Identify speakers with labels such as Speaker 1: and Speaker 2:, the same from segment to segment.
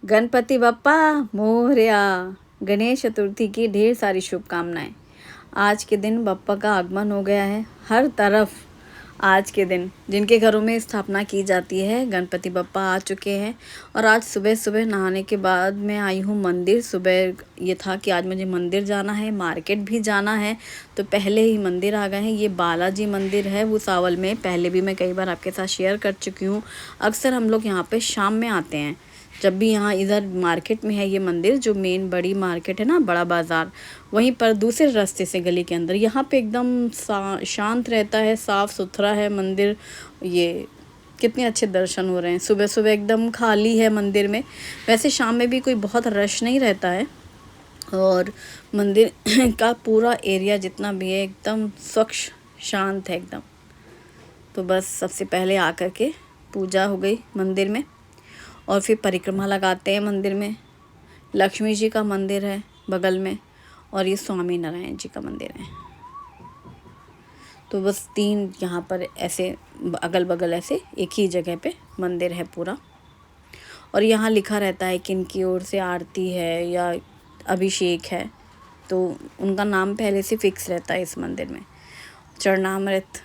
Speaker 1: गणपति बप्पा मोरया। गणेश चतुर्थी की ढेर सारी शुभकामनाएं। आज के दिन बप्पा का आगमन हो गया है हर तरफ। आज के दिन जिनके घरों में स्थापना की जाती है गणपति बप्पा आ चुके हैं। और आज सुबह सुबह नहाने के बाद मैं आई हूँ मंदिर। सुबह ये था कि आज मुझे मंदिर जाना है, मार्केट भी जाना है, तो पहले ही मंदिर आ गए हैं। ये बालाजी मंदिर है भुसावल में। पहले भी मैं कई बार आपके साथ शेयर कर चुकी हूँ। अक्सर हम लोग यहाँ पे शाम में आते हैं, जब भी यहाँ इधर मार्केट में है ये मंदिर, जो मेन बड़ी मार्केट है ना, बड़ा बाज़ार, वहीं पर दूसरे रास्ते से गली के अंदर। यहाँ पे एकदम शांत रहता है, साफ़ सुथरा है मंदिर। ये कितने अच्छे दर्शन हो रहे हैं। सुबह सुबह एकदम खाली है मंदिर में। वैसे शाम में भी कोई बहुत रश नहीं रहता है। और मंदिर का पूरा एरिया जितना भी है एकदम स्वच्छ शांत है एकदम। तो बस सबसे पहले आकर के पूजा हो गई मंदिर में, और फिर परिक्रमा लगाते हैं मंदिर में। लक्ष्मी जी का मंदिर है बगल में, और ये स्वामी नारायण जी का मंदिर है। तो बस तीन यहाँ पर ऐसे अगल बगल ऐसे एक ही जगह पे मंदिर है पूरा। और यहाँ लिखा रहता है कि इनकी ओर से आरती है या अभिषेक है, तो उनका नाम पहले से फिक्स रहता है इस मंदिर में। चरणामृत,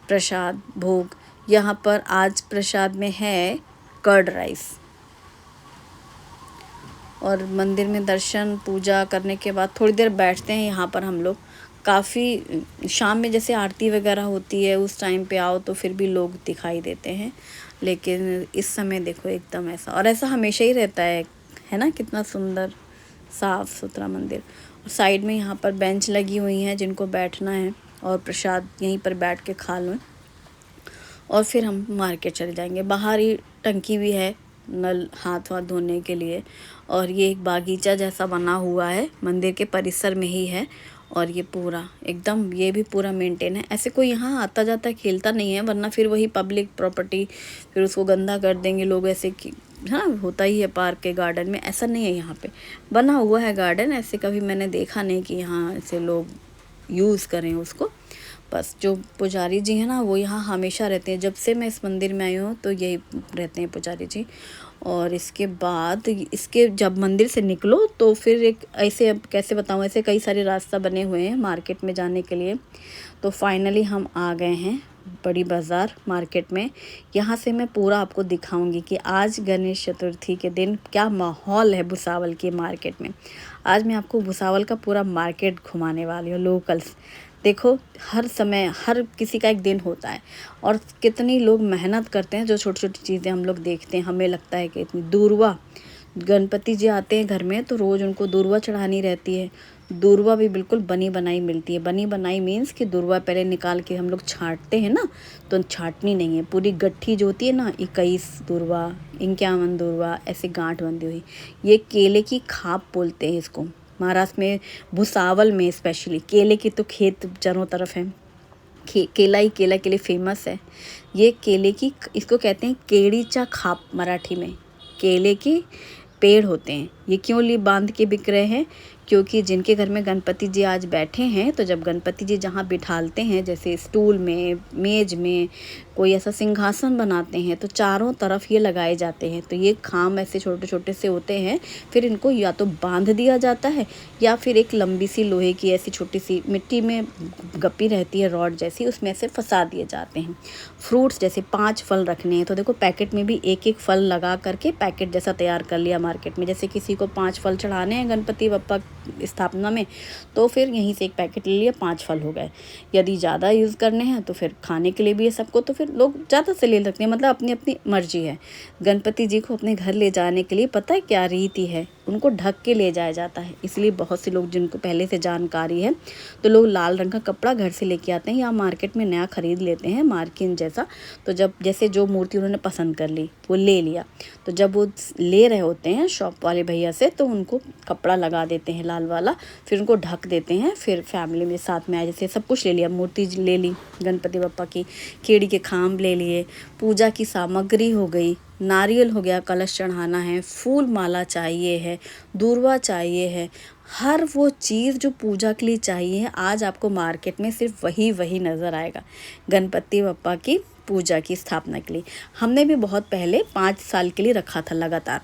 Speaker 1: प्रसाद, भोग। यहाँ पर आज प्रसाद में है कर्ड राइस। और मंदिर में दर्शन पूजा करने के बाद थोड़ी देर बैठते हैं यहाँ पर हम लोग। काफ़ी शाम में जैसे आरती वगैरह होती है उस टाइम पे आओ तो फिर भी लोग दिखाई देते हैं, लेकिन इस समय देखो एकदम ऐसा, और ऐसा हमेशा ही रहता है ना। कितना सुंदर साफ़ सुथरा मंदिर। और साइड में यहाँ पर बेंच लगी हुई हैं जिनको बैठना है, और प्रसाद यहीं पर बैठ के खा लो। और फिर हम मार्केट चले जाएंगे। बाहर ही टंकी भी है नल हाथ वाथ धोने के लिए। और ये एक बागीचा जैसा बना हुआ है, मंदिर के परिसर में ही है। और ये पूरा एकदम, ये भी पूरा मेंटेन है। ऐसे कोई यहाँ आता जाता खेलता नहीं है, वरना फिर वही पब्लिक प्रॉपर्टी, फिर उसको गंदा कर देंगे लोग। ऐसे कि हाँ होता ही है पार्क के गार्डन में, ऐसा नहीं है। यहाँ पे बना हुआ है गार्डन, ऐसे कभी मैंने देखा नहीं कि यहाँ ऐसे लोग यूज़ करें उसको। बस जो पुजारी जी हैं ना वो यहाँ हमेशा रहते हैं। जब से मैं इस मंदिर में आई हूँ तो यही रहते हैं पुजारी जी। और इसके बाद इसके जब मंदिर से निकलो तो फिर एक ऐसे, अब कैसे बताऊँ, ऐसे कई सारे रास्ता बने हुए हैं मार्केट में जाने के लिए। तो फाइनली हम आ गए हैं बड़ी बाज़ार मार्केट में। यहाँ से मैं पूरा आपको दिखाऊंगी कि आज गणेश चतुर्थी के दिन क्या माहौल है भुसावल के मार्केट में। आज मैं आपको भुसावल का पूरा मार्केट घुमाने वाली हूँ, लोकल्स। देखो हर समय हर किसी का एक दिन होता है, और कितनी लोग मेहनत करते हैं। जो छोटी छोटी चीज़ें हम लोग देखते हैं, हमें लगता है कि इतनी दूरवा, गणपति जी आते हैं घर में तो रोज़ उनको दूरवा चढ़ानी रहती है। दूरवा भी बिल्कुल बनी बनाई मिलती है। बनी बनाई मीन्स कि दूरवा पहले निकाल के हम लोग छांटते हैं ना, तो छांटनी नहीं है, पूरी गट्ठी जो होती है ना, 21 दूरवा, 51 दूरवा, ऐसे गांठ बंधी हुई। ये केले की खाप बोलते हैं इसको। महाराष्ट्र में भुसावल में स्पेशली केले की तो खेत चारों तरफ है। केला ही केला के लिए फेमस है। ये केले की, इसको कहते हैं केड़ीचा खाप मराठी में। केले की पेड़ होते हैं। ये क्यों लिए बांध के बिक रहे हैं? क्योंकि जिनके घर में गणपति जी आज बैठे हैं, तो जब गणपति जी जहाँ बिठालते हैं, जैसे स्टूल में, मेज में, कोई ऐसा सिंहासन बनाते हैं, तो चारों तरफ ये लगाए जाते हैं। तो ये खाम ऐसे छोटे छोटे से होते हैं। फिर इनको या तो बांध दिया जाता है, या फिर एक लंबी सी लोहे की ऐसी छोटी सी मिट्टी में गप्पी रहती है रॉड जैसी, उसमें से फंसा दिए जाते हैं। फ्रूट्स जैसे 5 फल रखने हैं, तो देखो पैकेट में भी एक एक फल लगा करके पैकेट जैसा तैयार कर लिया मार्केट में। जैसे किसी को 5 फल चढ़ाने हैं गणपति बप्पा स्थापना में, तो फिर यहीं से एक पैकेट ले लिया, 5 फल हो गए। यदि ज़्यादा यूज़ करने हैं तो फिर खाने के लिए भी है सबको, तो फिर लोग ज़्यादा से ले सकते हैं। मतलब अपनी अपनी मर्जी है। गणपति जी को अपने घर ले जाने के लिए पता है क्या रीति है? उनको ढक के ले जाया जाता है। इसलिए बहुत से लोग जिनको पहले से जानकारी है, तो लोग लाल रंग का कपड़ा घर से लेके आते हैं या मार्केट में नया खरीद लेते हैं मार्किन जैसा। तो जब जैसे जो मूर्ति उन्होंने पसंद कर ली वो ले लिया, तो जब वो ले रहे होते हैं शॉप वाले भैया से, तो उनको कपड़ा लगा देते हैं लाल वाला, फिर उनको ढक देते हैं। फिर फैमिली में साथ में आए, जैसे सब कुछ ले लिया, मूर्ति ले ली गणपति बप्पा की, केड़ी के खाम ले लिए, पूजा की सामग्री हो गई, नारियल हो गया, कलश चढ़ाना है, फूल माला चाहिए है, दूर्वा चाहिए है, हर वो चीज़ जो पूजा के लिए चाहिए है, आज आपको मार्केट में सिर्फ वही नज़र आएगा। गणपति बप्पा की पूजा की स्थापना के लिए। हमने भी बहुत पहले 5 साल के लिए रखा था लगातार।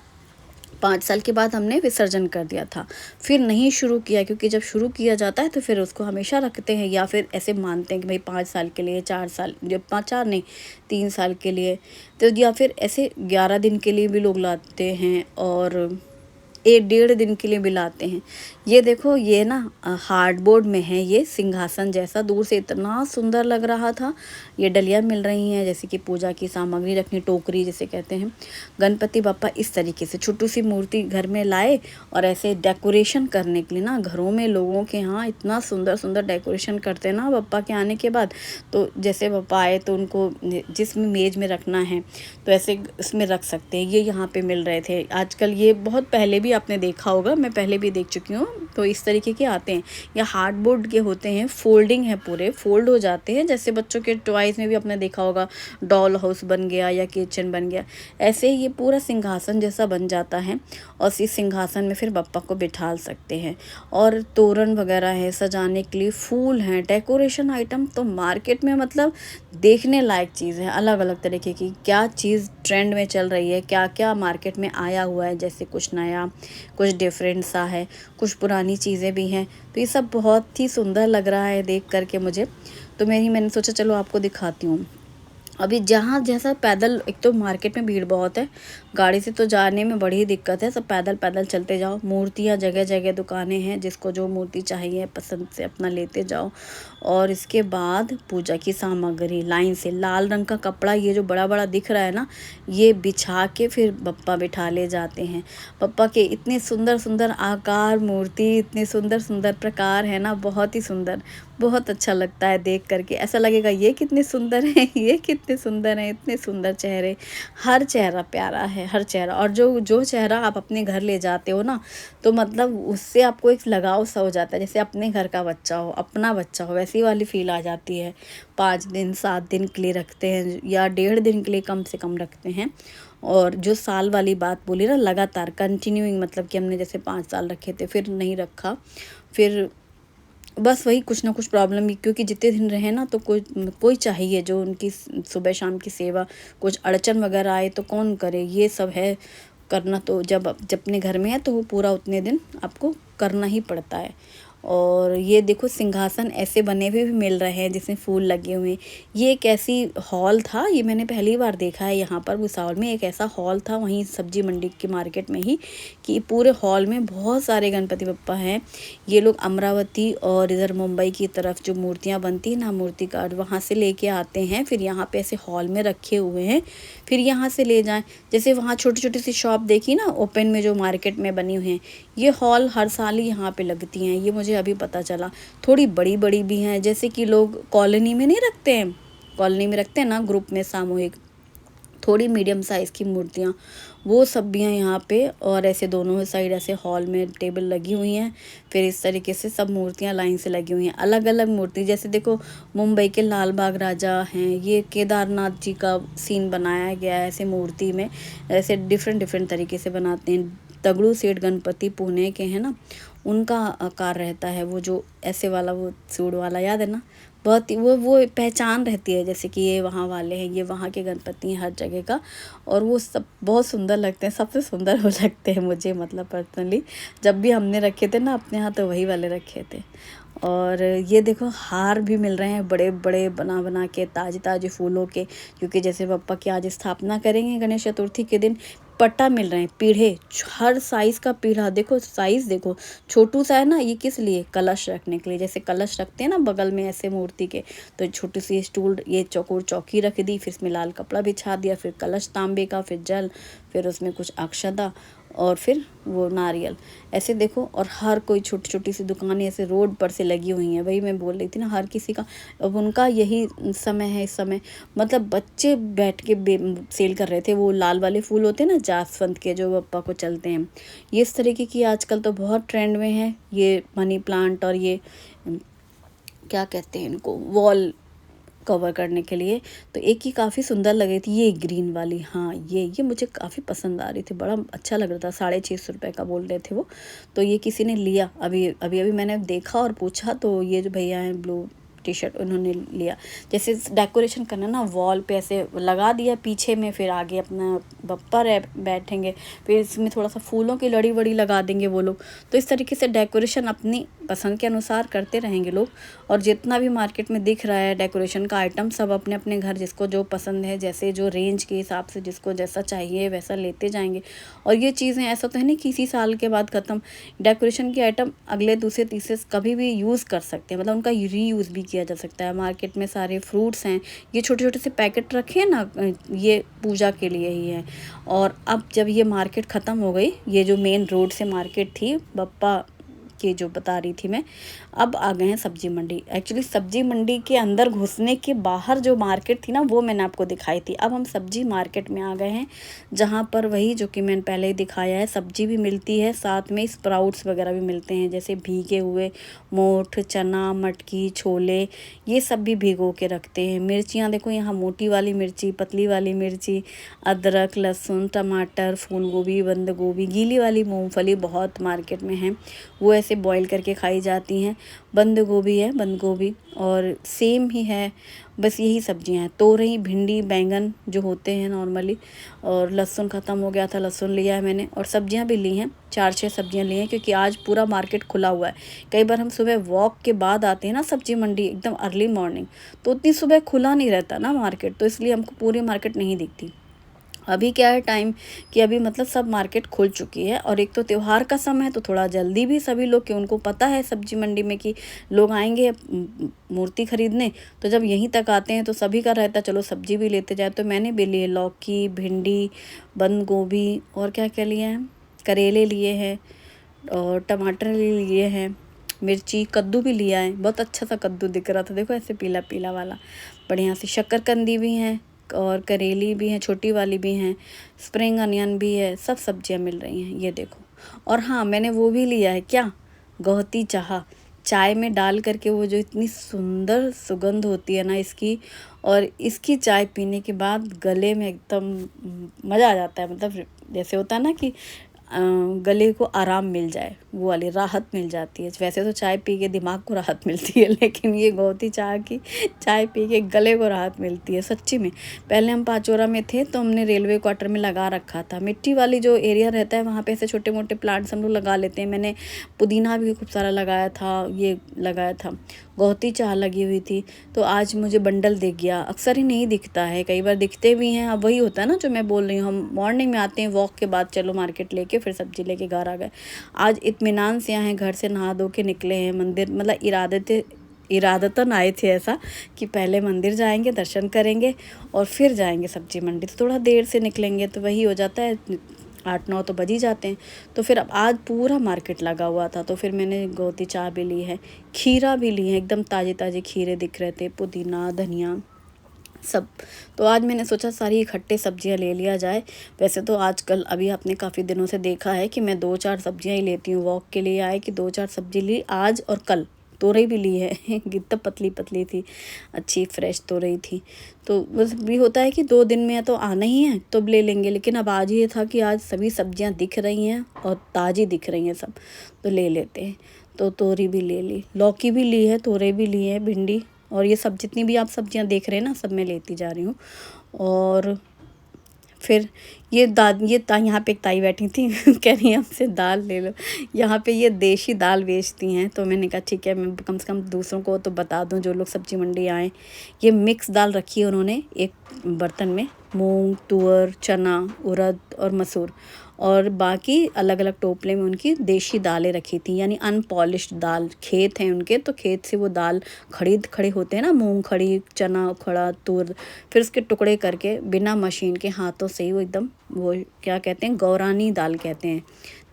Speaker 1: 5 साल के बाद हमने विसर्जन कर दिया था, फिर नहीं शुरू किया, क्योंकि जब शुरू किया जाता है तो फिर उसको हमेशा रखते हैं, या फिर ऐसे मानते हैं कि भाई 5 साल के लिए, 4 साल, जब 5 4 नहीं 3 साल के लिए, तो या फिर ऐसे 11 दिन के लिए भी लोग लाते हैं और 1 डेढ़ दिन के लिए भी लाते हैं। ये देखो, ये ना हार्डबोर्ड में है, ये सिंहासन जैसा, दूर से इतना सुंदर लग रहा था। ये डलियाँ मिल रही हैं, जैसे कि पूजा की सामग्री रखनी, टोकरी जिसे कहते हैं। गणपति बप्पा इस तरीके से छोटी सी मूर्ति घर में लाए, और ऐसे डेकोरेशन करने के लिए ना, घरों में लोगों के यहाँ इतना सुंदर सुंदर डेकोरेशन करते हैं ना बप्पा के आने के बाद। तो जैसे बप्पा आए तो उनको जिस मेज में रखना है तो ऐसे इसमें रख सकते हैं। ये यहाँ पे मिल रहे थे आजकल, ये बहुत पहले भी आपने देखा होगा, मैं पहले भी देख चुकी हूँ। तो इस तरीके के आते हैं, या हार्डबोर्ड के होते हैं, फोल्डिंग है, पूरे फोल्ड हो जाते हैं, जैसे बच्चों के टॉयज़ में भी आपने देखा होगा, डॉल हाउस बन गया या किचन बन गया, ऐसे ही ये पूरा सिंहासन जैसा बन जाता है। और इस सिंहासन में फिर बप्पा को बिठा सकते हैं। और तोरण वगैरह है सजाने के लिए, फूल हैं, डेकोरेशन आइटम तो मार्केट में मतलब देखने लायक चीज़ है। अलग अलग तरीके की क्या चीज़ ट्रेंड में चल रही है, क्या क्या मार्केट में आया हुआ है, जैसे कुछ नया, कुछ डिफरेंट सा है, कुछ पुरानी चीज़ें भी हैं। तो ये सब बहुत ही सुंदर लग रहा है देख करके मुझे। तो मैंने सोचा चलो आपको दिखाती हूँ। अभी जहाँ जैसा पैदल, एक तो मार्केट में भीड़ बहुत है, गाड़ी से तो जाने में बड़ी दिक्कत है, सब पैदल पैदल चलते जाओ। मूर्तियाँ जगह जगह दुकानें हैं, जिसको जो मूर्ति चाहिए पसंद से अपना लेते जाओ। और इसके बाद पूजा की सामग्री लाइन से, लाल रंग का कपड़ा ये जो बड़ा बड़ा दिख रहा है ना, ये बिछा के फिर बप्पा बिठा ले जाते हैं। बप्पा के इतने सुंदर सुंदर आकार, मूर्ति, इतने सुंदर सुंदर प्रकार है ना, बहुत ही सुंदर, बहुत अच्छा लगता है देख करके। ऐसा लगेगा ये कितने सुंदर हैं, ये कितने सुंदर हैं, इतने सुंदर चेहरे, हर चेहरा प्यारा है, हर चेहरा। और जो जो चेहरा आप अपने घर ले जाते हो ना, तो मतलब उससे आपको एक लगाव सा हो जाता है, जैसे अपने घर का बच्चा हो, अपना बच्चा हो, वैसी वाली फील आ जाती है। 5 दिन 7 दिन के लिए रखते हैं, या 1.5 दिन के लिए कम से कम रखते हैं। और जो साल वाली बात बोली ना, लगातार कंटिन्यूइंग, मतलब कि हमने जैसे 5 साल रखे थे, फिर नहीं रखा, फिर बस वही कुछ ना कुछ प्रॉब्लम, क्योंकि जितने दिन रहे ना तो कोई चाहिए जो उनकी सुबह शाम की सेवा, कुछ अड़चन वगैरह आए तो कौन करे, ये सब है करना। तो जब अपने घर में है तो वो पूरा उतने दिन आपको करना ही पड़ता है। और ये देखो सिंहासन ऐसे बने हुए भी मिल रहे हैं जिसमें फूल लगे हुए हैं। ये एक ऐसी हॉल था, ये मैंने पहली बार देखा है यहाँ पर भुसावल में, एक ऐसा हॉल था वहीं सब्जी मंडी की मार्केट में ही, कि पूरे हॉल में बहुत सारे गणपति बप्पा हैं। ये लोग अमरावती और इधर मुंबई की तरफ जो मूर्तियाँ बनती हैं ना, मूर्ति कार्ड, वहाँ से लेके आते हैं, फिर यहाँ पे ऐसे हॉल में रखे हुए हैं, फिर यहाँ से ले जाएं। जैसे वहाँ छोटी छोटी सी शॉप देखी ना ओपन में, जो मार्केट में बनी हुई हैं, ये हॉल हर साल ही यहाँ पे लगती हैं, ये मुझे अभी पता चला। थोड़ी बड़ी बड़ी भी हैं, जैसे कि लोग कॉलोनी में नहीं रखते हैं, कॉलोनी में रखते हैं ना ग्रुप में सामूहिक, थोड़ी मीडियम साइज़ की मूर्तियाँ, वो सब भी हैं यहाँ पे। और ऐसे दोनों साइड ऐसे हॉल में टेबल लगी हुई हैं, फिर इस तरीके से सब मूर्तियाँ लाइन से लगी हुई हैं, अलग अलग मूर्ति। जैसे देखो मुंबई के लाल बाग राजा हैं, ये केदारनाथ जी का सीन बनाया गया है ऐसे मूर्ति में, ऐसे डिफरेंट डिफरेंट तरीके से बनाते हैं। तगड़ू सेठ गणपति पुणे के हैं ना, उनका आकार रहता है, वो जो ऐसे वाला, वो सूट वाला याद है ना, बहुत ही वो पहचान रहती है, जैसे कि ये वहाँ वाले हैं, ये वहाँ के गणपति हैं हर जगह का। और वो सब बहुत सुंदर लगते हैं, सबसे सुंदर हो लगते हैं मुझे, मतलब पर्सनली जब भी हमने रखे थे ना अपने यहाँ, तो वही वाले रखे थे। और ये देखो हार भी मिल रहे हैं बड़े बड़े बना बना के, ताजे ताजे फूलों के, क्योंकि जैसे बप्पा की आज स्थापना करेंगे गणेश चतुर्थी के दिन। पट्टा मिल रहे हैं, पीढ़े, हर साइज़ का पीढ़ा, देखो साइज़ देखो, छोटू सा है ना, ये किस लिए, कलश रखने के लिए, जैसे कलश रखते हैं ना बगल में ऐसे मूर्ति के, तो छोटी सी स्टूल, ये चौकोर चौकी रख दी, फिर इसमें लाल कपड़ा बिछा दिया, फिर कलश तांबे का, फिर जल, फिर उसमें कुछ अक्षता, और फिर वो नारियल, ऐसे देखो। और हर कोई छोटी छोटी सी दुकानें ऐसे रोड पर से लगी हुई हैं, वही मैं बोल रही थी ना, हर किसी का अब उनका यही समय है इस समय, मतलब बच्चे बैठ के सेल कर रहे थे। वो लाल वाले फूल होते हैं ना जासवंत के, जो बप्पा को चलते हैं, ये इस तरीके की आजकल तो बहुत ट्रेंड में है, ये मनी प्लांट, और ये क्या कहते हैं इनको, वॉल कवर करने के लिए। तो एक ही काफ़ी सुंदर लग रही थी, ये ग्रीन वाली, हाँ ये मुझे काफ़ी पसंद आ रही थी, बड़ा अच्छा लग रहा था, 650 रुपये का बोल रहे थे वो। तो ये किसी ने लिया, अभी अभी मैंने देखा और पूछा, तो ये जो भैया हैं ब्लू टी शर्ट उन्होंने लिया। जैसे डेकोरेशन करना ना, वॉल पे ऐसे लगा दिया पीछे में, फिर आगे अपना बप्पा बैठेंगे, फिर इसमें थोड़ा सा फूलों की लड़ी वड़ी लगा देंगे वो लोग। तो इस तरीके से डेकोरेशन अपनी पसंद के अनुसार करते रहेंगे लोग। और जितना भी मार्केट में दिख रहा है डेकोरेशन का आइटम, सब अपने अपने घर जिसको जो पसंद है, जैसे जो रेंज के हिसाब से जिसको जैसा चाहिए वैसा लेते जाएंगे। और ये चीज़ें ऐसा तो है नहीं कि इसी साल के बाद ख़त्म, डेकोरेशन के आइटम अगले दूसरे तीसरे कभी भी यूज़ कर सकते हैं, मतलब उनका रीयूज़ भी किया जा सकता है। मार्केट में सारे फ्रूट्स हैं, ये छोटे छोटे से पैकेट रखे हैं ना, ये पूजा के लिए ही है। और अब जब ये मार्केट ख़त्म हो गई, ये जो मेन रोड से मार्केट थी बप्पा की जो बता रही थी मैं, अब आ गए हैं सब्जी मंडी। एक्चुअली सब्जी मंडी के अंदर घुसने के बाहर जो मार्केट थी ना, वो मैंने आपको दिखाई थी। अब हम सब्जी मार्केट में आ गए हैं, जहाँ पर वही जो कि मैंने पहले ही दिखाया है, सब्जी भी मिलती है, साथ में स्प्राउट्स वगैरह भी मिलते हैं, जैसे भीगे हुए मोठ, चना, मटकी, छोले, ये सब भी भिगो के रखते हैं। मिर्चियाँ देखो, यहाँ मोटी वाली मिर्ची, पतली वाली मिर्ची, अदरक, लहसुन, टमाटर, फूल गोभी, बंद गोभी, गीली वाली मूंगफली बहुत मार्केट में है, वो ऐसे बॉईल करके खाई जाती हैं। बंद गोभी है, बंद गोभी, और सेम ही है, बस यही सब्जियां हैं। तोरई, भिंडी, बैंगन जो होते हैं नॉर्मली, और लहसुन ख़त्म हो गया था, लहसुन लिया है मैंने, और सब्जियां भी ली हैं, 4-6 सब्जियां ली हैं, क्योंकि आज पूरा मार्केट खुला हुआ है। कई बार हम सुबह वॉक के बाद आते हैं ना सब्जी मंडी, एकदम अर्ली मॉर्निंग, तो उतनी सुबह खुला नहीं रहता ना मार्केट, तो इसलिए हमको पूरी मार्केट नहीं दिखती। अभी क्या है टाइम कि अभी मतलब सब मार्केट खुल चुकी है, और एक तो त्यौहार का समय है, तो थोड़ा जल्दी भी सभी लोग, कि उनको पता है सब्जी मंडी में कि लोग आएंगे मूर्ति खरीदने, तो जब यहीं तक आते हैं तो सभी का रहता चलो सब्जी भी लेते जाए। तो मैंने भी लिए लौकी, भिंडी, बंद गोभी, और क्या क्या लिए हैं, करेले लिए हैं, और टमाटर लिए हैं, मिर्ची, कद्दू भी लिया है। बहुत अच्छा सा कद्दू दिख रहा था, देखो ऐसे पीला पीला वाला, बढ़िया सी। शक्करकंदी भी हैं, और करेली भी हैं, छोटी वाली भी हैं, स्प्रिंग अनियन भी है, सब सब्जियां मिल रही हैं, ये देखो। और हाँ, मैंने वो भी लिया है, क्या, गौहती चाह, चाय में डाल करके, वो जो इतनी सुंदर सुगंध होती है ना इसकी, और इसकी चाय पीने के बाद गले में एकदम मज़ा आ जाता है। मतलब जैसे होता है ना कि गले को आराम मिल जाए, वो वाली राहत मिल जाती है। वैसे तो चाय पी के दिमाग को राहत मिलती है, लेकिन ये गौहती चाय की चाय पी के गले को राहत मिलती है सच्ची में। पहले हम पाचोरा में थे, तो हमने रेलवे क्वार्टर में लगा रखा था, मिट्टी वाली जो एरिया रहता है वहाँ पे ऐसे छोटे मोटे प्लांट्स हम लोग लगा लेते हैं। मैंने पुदीना भी खूब सारा लगाया था, ये लगाया था, गौहती चाह लगी हुई थी। तो आज मुझे बंडल दिख गया, अक्सर ही नहीं दिखता है, कई बार दिखते भी हैं। अब वही होता है ना जो मैं बोल रही हूँ, हम मॉर्निंग में आते हैं वॉक के बाद, चलो मार्केट लेके फिर सब्जी लेके घर आ गए। आज इत्मीनान से आए हैं, घर से नहा धो के निकले हैं मंदिर, मतलब इरादतन आए थे ऐसा कि पहले मंदिर जाएंगे, दर्शन करेंगे, और फिर जाएंगे सब्जी मंडी। तो थोड़ा देर से निकलेंगे तो वही हो जाता है, 8-9 तो बज ही जाते हैं। तो फिर अब आज पूरा मार्केट लगा हुआ था, तो फिर मैंने गौहती चाय भी ली है, खीरा भी ली है, एकदम ताज़े ताज़े खीरे दिख रहे थे, पुदीना, धनिया सब। तो आज मैंने सोचा सारी इकट्ठे सब्जियां ले लिया जाए। वैसे तो आजकल अभी आपने काफ़ी दिनों से देखा है कि मैं 2-4 सब्जियां ही लेती हूँ। वॉक के लिए आए कि 2-4 सब्जी ली, आज और कल तोरई भी ली है कितना पतली पतली थी, अच्छी फ्रेश तोरई थी। तो बस भी होता है कि 2 दिन में तो आना ही है तो ले लेंगे, लेकिन अब आज ये था कि आज सभी सब्जियां दिख रही हैं और ताज़ी दिख रही हैं सब, तो ले लेते हैं। तो तोरी भी ले ली, लौकी भी ली है, तोरई भी ली है, भिंडी, और ये सब जितनी भी आप सब्जियां देख रहे हैं ना, सब मैं लेती जा रही हूँ। और फिर ये यहाँ पे एक ताई बैठी थी कह रही है हमसे दाल ले लो। यहाँ पे ये देशी दाल बेचती हैं, तो मैंने कहा ठीक है, मैं कम से कम दूसरों को तो बता दूँ जो लोग सब्जी मंडी आएँ। ये मिक्स दाल रखी है उन्होंने एक बर्तन में, मूंग, तुअर, चना, उड़द और मसूर, और बाकी अलग अलग टोपले में उनकी देशी दालें रखी थी, यानी अनपॉलिश्ड दाल। खेत हैं उनके, तो खेत से वो दाल खड़े होते हैं ना, मूंग खड़ी, चना खड़ा, तुर, फिर उसके टुकड़े करके बिना मशीन के हाथों से ही वो एकदम, वो क्या कहते हैं, गौरानी दाल कहते हैं,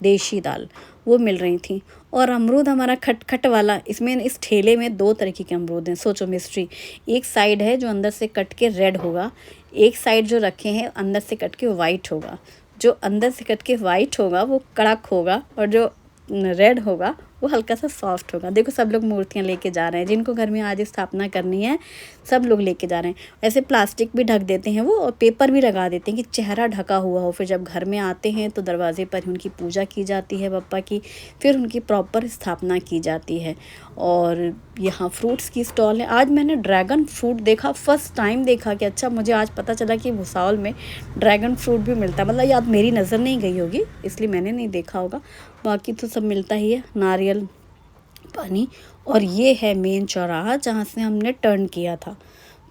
Speaker 1: देशी दाल, वो मिल रही थी। और अमरूद हमारा खट वाला, इसमें इस ठेले में 2 तरीके के अमरूद हैं। सोचो मिस्ट्री, एक साइड है जो अंदर से कट के रेड होगा, एक साइड जो रखे हैं अंदर से कट के वाइट होगा। जो अंदर से कट के वाइट होगा वो कड़क होगा, और जो रेड होगा वो हल्का सा सॉफ्ट होगा। देखो सब लोग मूर्तियाँ लेके जा रहे हैं, जिनको घर में आज स्थापना करनी है सब लोग लेके जा रहे हैं। ऐसे प्लास्टिक भी ढक देते हैं वो, और पेपर भी लगा देते हैं कि चेहरा ढका हुआ हो। फिर जब घर में आते हैं तो दरवाजे पर उनकी पूजा की जाती है बप्पा की, फिर उनकी प्रॉपर स्थापना की जाती है। और यहाँ फ्रूट्स की स्टॉल है। आज मैंने ड्रैगन फ्रूट देखा, फर्स्ट टाइम देखा कि अच्छा, मुझे आज पता चला कि भुसावल में ड्रैगन फ्रूट भी मिलता है। मतलब याद मेरी नज़र नहीं गई होगी इसलिए मैंने नहीं देखा होगा, बाकी तो सब मिलता ही है, नारियल पानी। और ये है मेन चौराहा जहाँ से हमने टर्न किया था।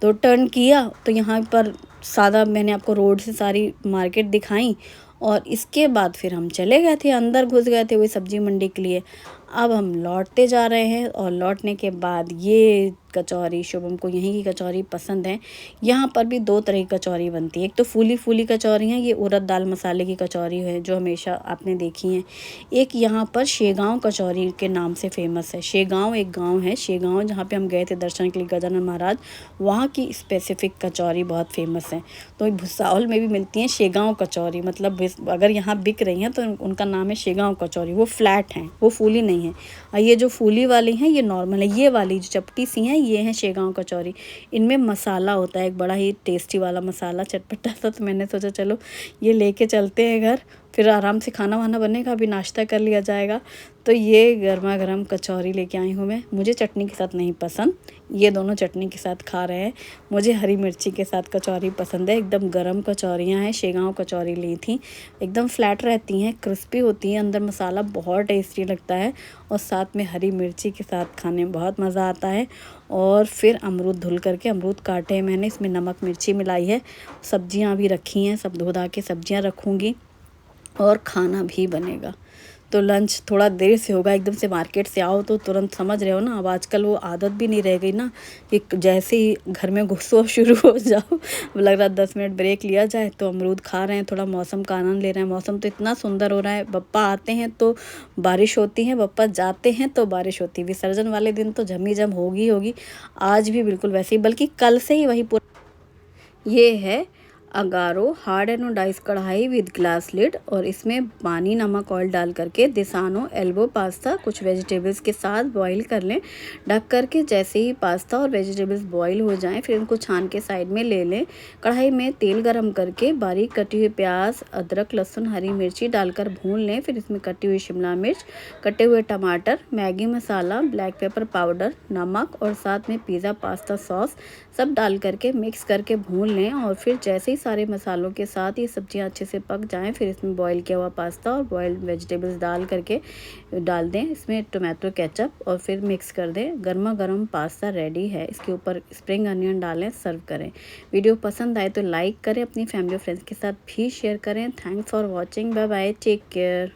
Speaker 1: तो टर्न किया तो यहाँ पर सादा मैंने आपको रोड से सारी मार्केट दिखाई, और इसके बाद फिर हम चले गए थे, अंदर घुस गए थे वही सब्जी मंडी के लिए। अब हम लौटते जा रहे हैं, और लौटने के बाद ये कचौरी, शुभम को यहीं की कचौरी पसंद है। यहाँ पर भी 2 तरह की कचौरी बनती है। एक तो फूली फूली कचौरी है, ये उड़द दाल मसाले की कचौरी है जो हमेशा आपने देखी है। एक यहाँ पर शेगांव कचौरी के नाम से फेमस है। शेगांव एक गांव है, शेगांव जहाँ पे हम गए थे दर्शन के लिए गजानन महाराज, वहाँ की स्पेसिफिक कचौरी बहुत फेमस है। तो भुसावल में भी मिलती हैं शेगांव कचौरी, मतलब अगर यहाँ बिक रही हैं तो उनका नाम है शेगांव कचौरी। वो फ्लैट हैं, वो फूली नहीं है। और ये जो फूली वाली हैं ये नॉर्मल है। ये वाली जो चपटी सी हैं ये हैं शेगांव कचौरी। इनमें मसाला होता है एक बड़ा ही टेस्टी वाला मसाला, चटपटा सा। तो मैंने सोचा चलो ये लेके चलते हैं घर, फिर आराम से खाना वाना बनेगा, अभी नाश्ता कर लिया जाएगा। तो ये गर्मा गर्म कचौरी लेके आई हूँ मैं। मुझे चटनी के साथ नहीं पसंद, ये दोनों चटनी के साथ खा रहे हैं। मुझे हरी मिर्ची के साथ कचौरी पसंद है। एकदम गरम कचौरियाँ हैं, शेगांव कचौरी ली थी। एकदम फ्लैट रहती हैं, क्रिस्पी होती हैं, अंदर मसाला बहुत टेस्टी लगता है, और साथ में हरी मिर्ची के साथ खाने में बहुत मज़ा आता है। और फिर अमरूद धुल करके अमरूद काटे हैं मैंने, इसमें नमक मिर्ची मिलाई है। सब्जियाँ भी रखी हैं, सब धो धा के सब्जियाँ रखूँगी, और खाना भी बनेगा। तो लंच थोड़ा देर से होगा, एकदम से मार्केट से आओ तो तुरंत समझ रहे हो ना, अब आजकल वो आदत भी नहीं रह गई ना कि जैसे ही घर में घुसो शुरू हो जाओ। लग रहा 10 मिनट ब्रेक लिया जाए। तो अमरूद खा रहे हैं, थोड़ा मौसम का आनंद ले रहे हैं। मौसम तो इतना सुंदर हो रहा है, बप्पा आते हैं तो बारिश होती है, बप्पा जाते हैं तो बारिश होती है। विसर्जन वाले दिन तो झमी होगी होगी, आज भी बिल्कुल वैसे ही, बल्कि कल से ही वही पूरा। ये है अगारो हार्ड एनोडाइज कढ़ाई विद ग्लास लिड, और इसमें पानी नमक ऑयल डाल करके दिसानो एल्बो पास्ता कुछ वेजिटेबल्स के साथ बॉईल कर लें ढक करके। जैसे ही पास्ता और वेजिटेबल्स बॉईल हो जाएं फिर इनको छान के साइड में ले लें। कढ़ाई में तेल गरम करके बारीक कटी हुई प्याज, अदरक, लहसुन, हरी मिर्ची डालकर भून लें। फिर इसमें कटी हुई शिमला मिर्च, कटे हुए टमाटर, मैगी मसाला, ब्लैक पेपर पाउडर, नमक और साथ में पिज़्ज़ा पास्ता सॉस सब डाल करके मिक्स करके भून लें। और फिर जैसे ही सारे मसालों के साथ ये सब्जियां अच्छे से पक जाएं फिर इसमें बॉईल किया हुआ पास्ता और बॉइल्ड वेजिटेबल्स डाल करके डाल दें। इसमें टोमेटो केचप और फिर मिक्स कर दें। गर्मा गर्म पास्ता रेडी है। इसके ऊपर स्प्रिंग अनियन डालें, सर्व करें। वीडियो पसंद आए तो लाइक करें, अपनी फैमिली और फ्रेंड्स के साथ भी शेयर करें। Thanks for watching, bye bye, take care.